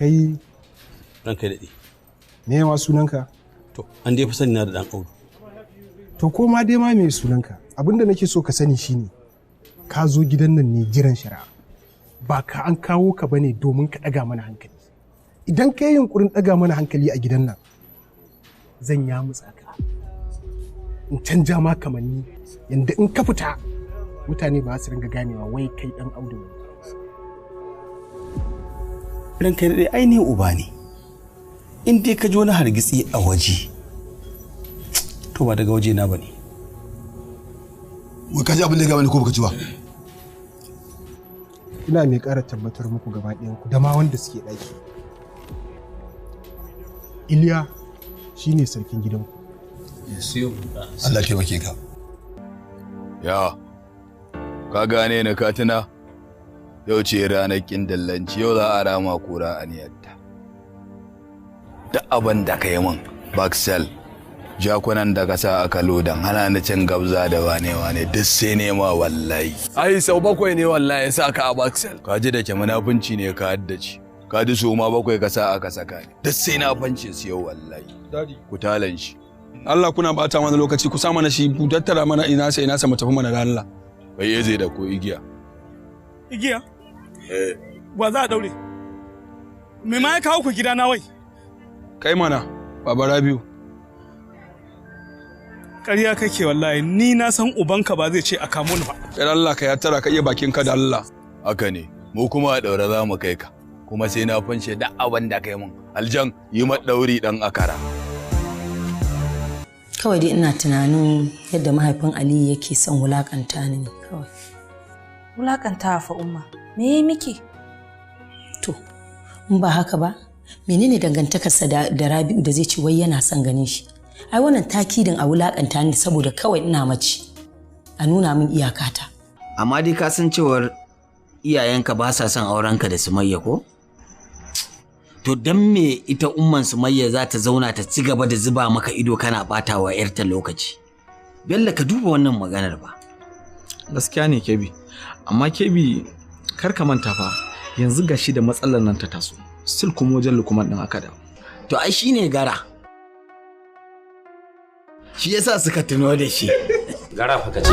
Kai ranka daɗe. me ma sunanka? To an dai fi sani na da ɗan Audu. To ko ma dai ma me sunanka? Abinda nake so ka sani shine ka zo gidan nan ne jiran shari'a. Ba ka an kawo ka bane domin ka ɗaga mana hankali. Idan ka yi yunkurin ɗaga mana hankali a gidan nan zan ya mutsa ka. In canja ma kamanni yanda in ka fita mutane ba su ringa ganewa wai kai ɗan Audu ne. Ranka daɗe ainihin uba ne. In dai ka ji wani hargitsi a waje to ba daga waje na bane. Wai ka ji abin da ya gaba ne ko baka ji ba? Ina mai ƙara tabbatar muku gaba ɗayanku da ma wanda suke ɗaki. Iliya shine sarkin gidanku. Allah taimake ka. Ya, ka gane ni ka tuna? Yau ce ranar kin dallanci, yau za a rama kura aniyarta. Duk abin da ka yi min, Baxel, jakunan da ka sa aka lodan hana ni cin gabza da wane-wane duk sai nema wallahi. Ai sau 7 ne wallahi sa ka a Baxel. Ka ji da ke munafunci ne ka haddace. Ka ji su ma 7 ka sa aka saka ni. Duk sai na fance su yau wallahi. Dadi. Ku talan shi. Allah kuna bata mana lokaci ku sa mana shi ku tattara mana ina sai ina sa mu tafi mana da Allah. Bai yaze da ko igiya. Igiya? Wa za a daure? Me ma ya kawo ku gida na wai? Kai mana, Baba Rabiu. Ƙarya kake wallahi, ni na san ubanka ba zai ce a kamo ni ba. Kai Allah ka ya tara ka iya bakinka da Allah. Haka ne, mu kuma a daure za mu kai ka. Kuma sai na fanshe duk abin da kai mun. Aljan yi ma dauri dan akara. Kawai dai ina tunanin yadda mahaifin Aliyu yake son wulakanta ni kawai. Wulakanta fa umma. Me yayi miki? To, in ba haka ba, menene dangantakarsa da Rabi'u da zai ce wai yana son ganin shi? Ai wannan takidin a wulakanta ni saboda kawai ina mace. A nuna min iyakata. Amma dai ka san cewar iyayenka ba sa son aurenka da Sumayya ko? To dan me ita umman Sumayya za ta zauna ta ci gaba da zuba maka ido kana bata wa yarta lokaci? Bello ka duba wannan maganar ba. Gaskiya ne Kebi. Amma Kebi kar ka manta fa yanzu gashi da matsalar nan ta taso. Still kuma wajen Lukman din aka dawo. To ai shine gara. Shi yasa suka tuno da shi. Gara fa kace.